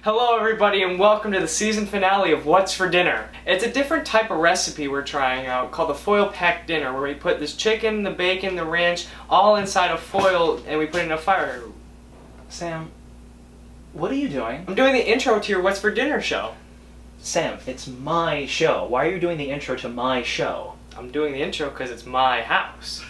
Hello everybody and welcome to the season finale of What's for Dinner. It's a different type of recipe we're trying out called the foil packed dinner, where we put this chicken, the bacon, the ranch all inside a foil and we put it in a fire. Sam, what are you doing? I'm doing the intro to your What's for Dinner show. Sam, it's my show. Why are you doing the intro to my show? I'm doing the intro because it's my house.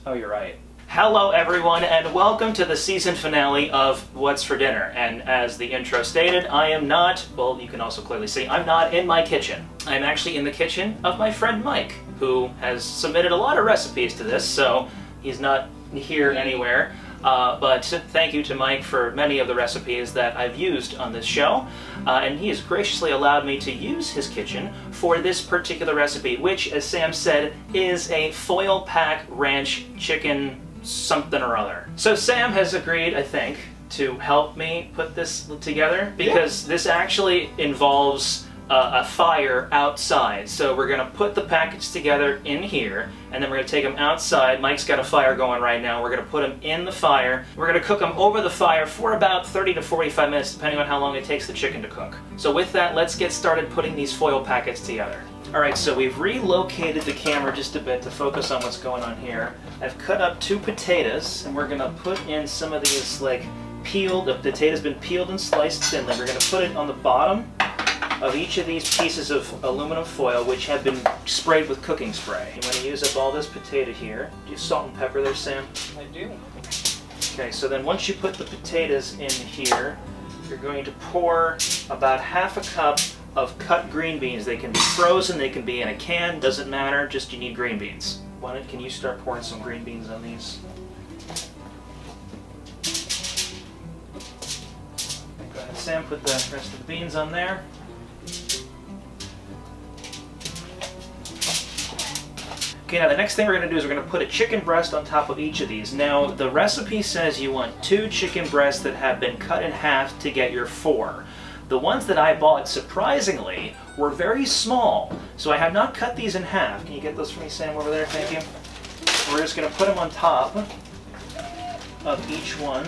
Oh, you're right. Hello everyone and welcome to the season finale of What's for Dinner. And as the intro stated, I am not, well you can also clearly see, I'm not in my kitchen. I'm actually in the kitchen of my friend Mike, who has submitted a lot of recipes to this, so he's not here anywhere. But thank you to Mike for many of the recipes that I've used on this show. And he has graciously allowed me to use his kitchen for this particular recipe, which, as Sam said, is a foil pack ranch chicken something or other. So Sam has agreed, I think, to help me put this together because this actually involves a fire outside. So we're gonna put the package together in here and then we're gonna take them outside. Mike's got a fire going right now. We're gonna put them in the fire. We're gonna cook them over the fire for about 30 to 45 minutes depending on how long it takes the chicken to cook. So with that, let's get started putting these foil packets together. Alright, so we've relocated the camera just a bit to focus on what's going on here. I've cut up 2 potatoes, and we're going to put in some of these, like, peeled, the potato's been peeled and sliced thinly. We're going to put it on the bottom of each of these pieces of aluminum foil, which have been sprayed with cooking spray. I'm going to use up all this potato here. Do you salt and pepper there, Sam? I do. Okay, so then once you put the potatoes in here, you're going to pour about half a cup of cut green beans. They can be frozen, they can be in a can, doesn't matter, just you need green beans. Can you start pouring some green beans on these? Go ahead, Sam, put the rest of the beans on there. Okay, now the next thing we're going to do is we're going to put a chicken breast on top of each of these. Now, the recipe says you want 2 chicken breasts that have been cut in half to get your 4. The ones that I bought, surprisingly, were very small, so I have not cut these in half. Can you get those for me, Sam, over there? Thank you. We're just going to put them on top of each one.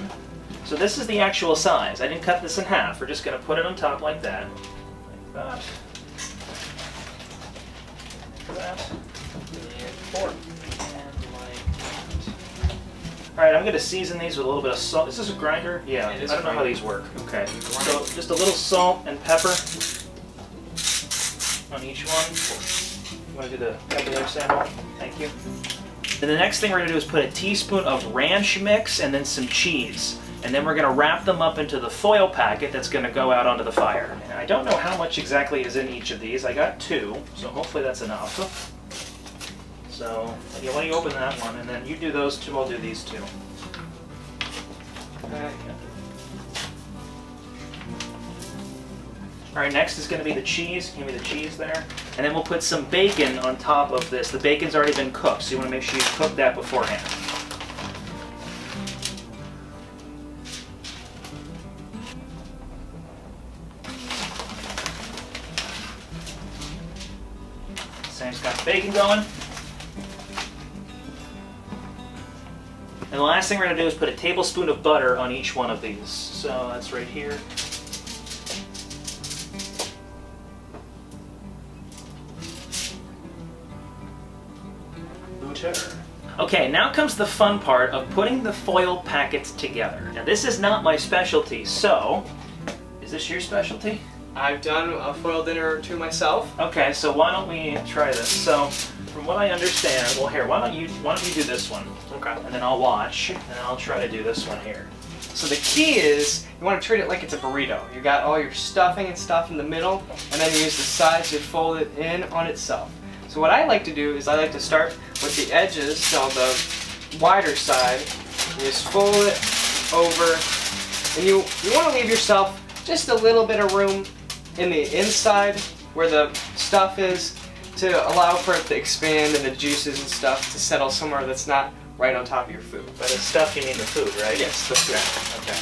So this is the actual size. I didn't cut this in half. We're just going to put it on top like that. Like that. Like that. And 4. Alright, I'm going to season these with a little bit of salt. Is this a grinder? Yeah, I don't know how these work. Okay, so just a little salt and pepper on each one. You want to do the pepper there, Samuel? Thank you. And the next thing we're going to do is put a teaspoon of ranch mix and then some cheese. And then we're going to wrap them up into the foil packet that's going to go out onto the fire. And I don't know how much exactly is in each of these. I got 2, so hopefully that's enough. So, why don't you open that one, and then you do those 2, I'll do these 2. Okay. Alright, next is going to be the cheese. Give me the cheese there. And then we'll put some bacon on top of this. The bacon's already been cooked, so you want to make sure you cook that beforehand. Sam's got the bacon going. And the last thing we're going to do is put a tablespoon of butter on each one of these. So that's right here. Butter. Okay, now comes the fun part of putting the foil packets together. Now this is not my specialty, so is this your specialty? I've done a foil dinner or 2 myself. Okay, so why don't we try this? So, from what I understand, well here, why don't you do this one? Okay. And then I'll watch, and I'll try to do this one here. So the key is, you want to treat it like it's a burrito. You got all your stuffing and stuff in the middle, and then you use the sides to fold it in on itself. So what I like to do is I like to start with the edges, so the wider side, you just fold it over, and you want to leave yourself just a little bit of room in the inside where the stuff is to allow for it to expand and the juices and stuff to settle somewhere that's not right on top of your food. By the stuff you mean the food, right? Yes, the food. Okay.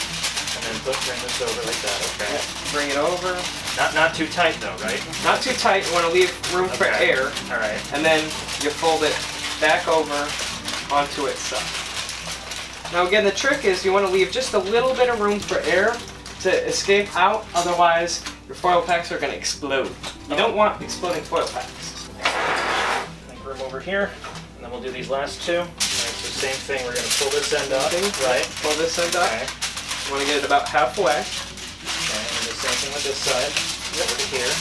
And then bring this over like that, okay. Yeah. Bring it over. Not too tight though, right? Not too tight, you want to leave room for air. Alright. And then you fold it back over onto itself. Now again, the trick is you want to leave just a little bit of room for air to escape out, otherwise your foil packs are going to explode. You don't want exploding foil packs. Make room over here, and then we'll do these last two. All right, so same thing, we're going to pull this end up. Right. Pull this end up. Okay. You want to get it about halfway. Okay, and the same thing with this side. Yep. Over here.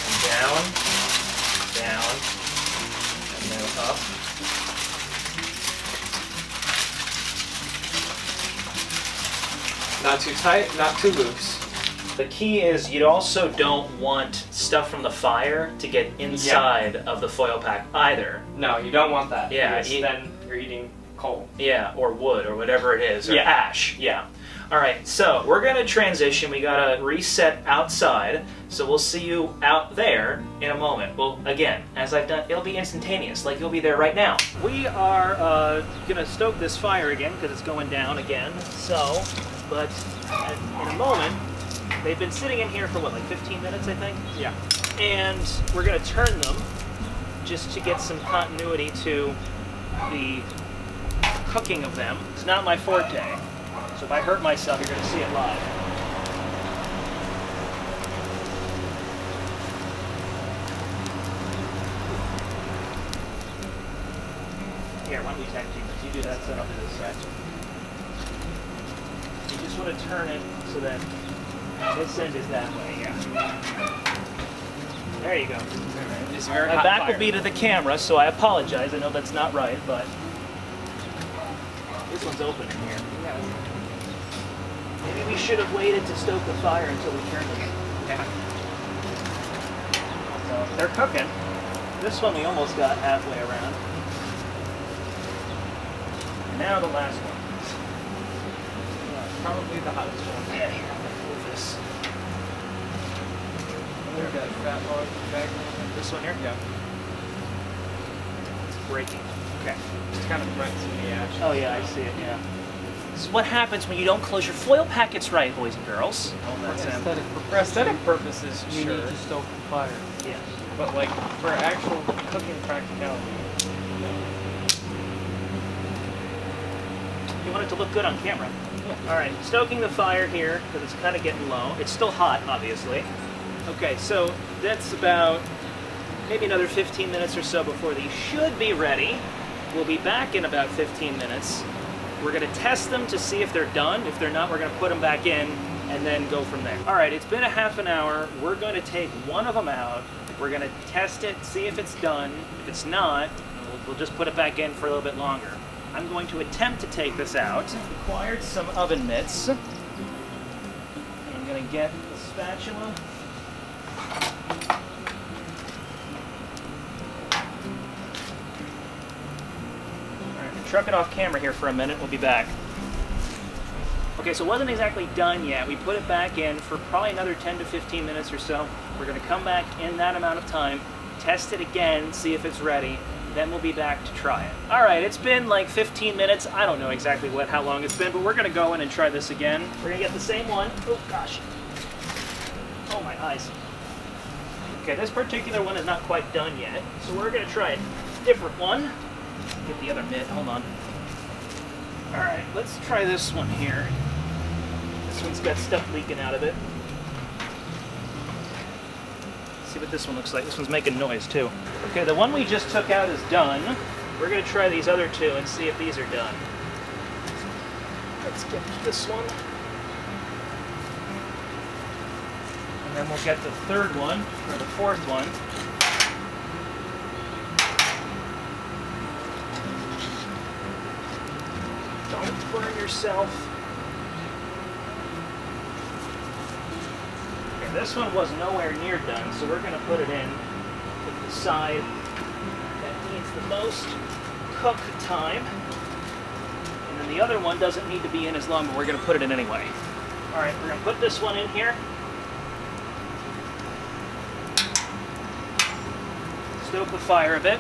And down, down, and then up. Not too tight, not too loose. The key is you also don't want stuff from the fire to get inside of the foil pack either. No, you don't want that. Yeah, then you're eating coal. Yeah, or wood, or whatever it is, or Yeah. ash. Yeah. All right, so we're gonna transition. We gotta reset outside, so we'll see you out there in a moment. Well, again, as I've done, it'll be instantaneous, like you'll be there right now. We are gonna stoke this fire again because it's going down again. So, but in a moment, they've been sitting in here for what, like 15 minutes, I think? Yeah. And we're gonna turn them just to get some continuity to the cooking of them. It's not my forte. So if I hurt myself, you're going to see it live. Here, why don't we tag team this? You do that, so I'll do this side. You just want to turn it so that this end is that way, yeah. There you go. It's very My hot back fire. will be to the camera, so I apologize. I know that's not right, but this one's open in here. Maybe we should have waited to stoke the fire until we turned them. Yeah. So they're cooking. This one we almost got halfway around. And now the last one. Probably the hottest one. Yeah, here, I'm gonna move this. There's that fat log bag. This one here? Yeah. It's breaking. Okay. It's kind of runs in the ash. Oh yeah, I see it, yeah. This is what happens when you don't close your foil packets right, boys and girls. For aesthetic purposes, you need to stoke the fire. Yes. But like for actual cooking practicality. You want it to look good on camera. Yeah. All right, stoking the fire here because it's kind of getting low. It's still hot, obviously. Okay, so that's about maybe another 15 minutes or so before these should be ready. We'll be back in about 15 minutes. We're going to test them to see if they're done. If they're not, we're going to put them back in and then go from there. All right, it's been a half an hour. We're going to take one of them out. We're going to test it, see if it's done. If it's not, we'll just put it back in for a little bit longer. I'm going to attempt to take this out. Acquired some oven mitts. And I'm going to get the spatula. Truck it off camera here for a minute. We'll be back. Okay, so it wasn't exactly done yet. We put it back in for probably another 10 to 15 minutes or so. We're going to come back in that amount of time, test it again, see if it's ready. Then we'll be back to try it. All right, it's been like 15 minutes. I don't know exactly how long it's been, but we're going to go in and try this again. We're going to get the same one. Oh, gosh. Oh, my eyes. Okay, this particular one is not quite done yet, so we're going to try a different one. Get the other mitt, hold on. Alright, let's try this one here. This one's got stuff leaking out of it. Let's see what this one looks like. This one's making noise too. Okay, the one we just took out is done. We're going to try these other two and see if these are done. Let's get this one. And then we'll get the third one, or the fourth one. Don't burn yourself. Okay, this one was nowhere near done, so we're going to put it in with the side that needs the most cook time. And then the other one doesn't need to be in as long, but we're going to put it in anyway. Alright, we're going to put this one in here. Stoke the fire a bit.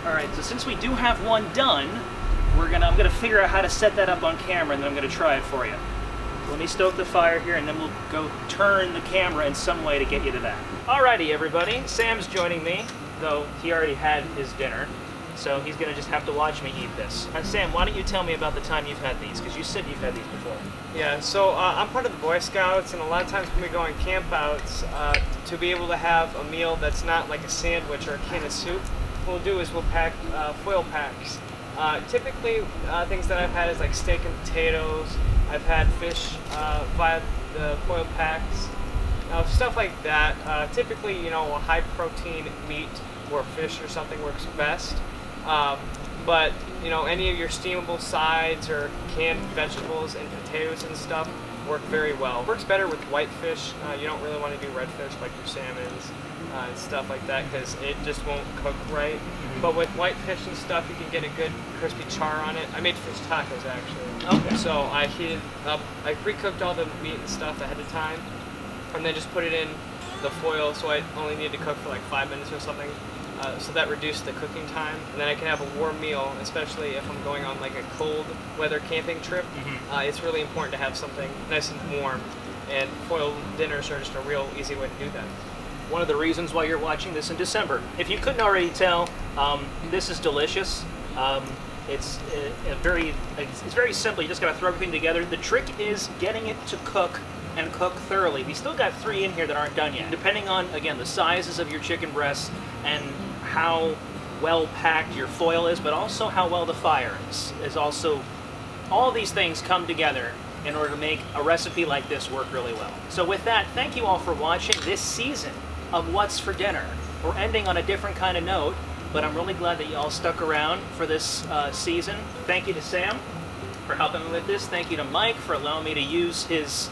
Alright, so since we do have one done, I'm gonna figure out how to set that up on camera and then I'm gonna try it for you. let me stoke the fire here, and then we'll go turn the camera in some way to get you to that. Alrighty, everybody. Sam's joining me, though he already had his dinner. So he's going to just have to watch me eat this. Sam, why don't you tell me about the time you've had these? Because you said you've had these before. Yeah, so I'm part of the Boy Scouts, and a lot of times when we go on campouts, to be able to have a meal that's not like a sandwich or a can of soup, what we'll do is we'll pack foil packs. Typically, things that I've had is like steak and potatoes. I've had fish via the foil packs. Stuff like that. Typically, you know, a high protein meat or fish or something works best. But you know, any of your steamable sides or canned vegetables and potatoes and stuff work very well. It works better with white fish. You don't really want to do red fish like your salmons and stuff like that because it just won't cook right. Mm-hmm. But with white fish and stuff, you can get a good crispy char on it. I made fish tacos actually. Okay. So I heated up, I pre-cooked all the meat and stuff ahead of time, and then just put it in the foil. So I only need to cook for like 5 minutes or something. So that reduced the cooking time, and then I can have a warm meal, especially if I'm going on like a cold weather camping trip. Mm-hmm. It's really important to have something nice and warm, and foil dinners are just a real easy way to do that. One of the reasons why you're watching this in December. If you couldn't already tell, this is delicious. It's very simple. You just gotta throw everything together. The trick is getting it to cook and cook thoroughly. We still got 3 in here that aren't done yet. Depending on, again, the sizes of your chicken breasts and how well packed your foil is, but also how well the fire is also, all these things come together in order to make a recipe like this work really well. So with that, thank you all for watching this season of What's for Dinner. We're ending on a different kind of note, but I'm really glad that you all stuck around for this season. Thank you to Sam for helping me with this. Thank you to Mike for allowing me to use his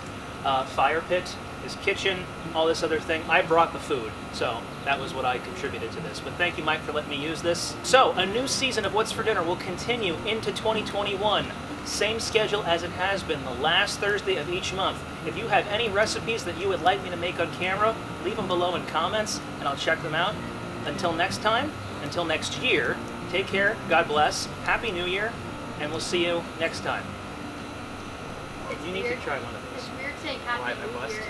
fire pit, his kitchen, all this other thing. I brought the food, so that was what I contributed to this. But thank you, Mike, for letting me use this. So, a new season of What's for Dinner will continue into 2021. Same schedule as it has been, the last Thursday of each month. If you have any recipes that you would like me to make on camera, leave them below in comments, and I'll check them out. Until next time, until next year, take care, God bless, Happy New Year, and we'll see you next time. You need to try one of these. It's weird saying Happy New Year.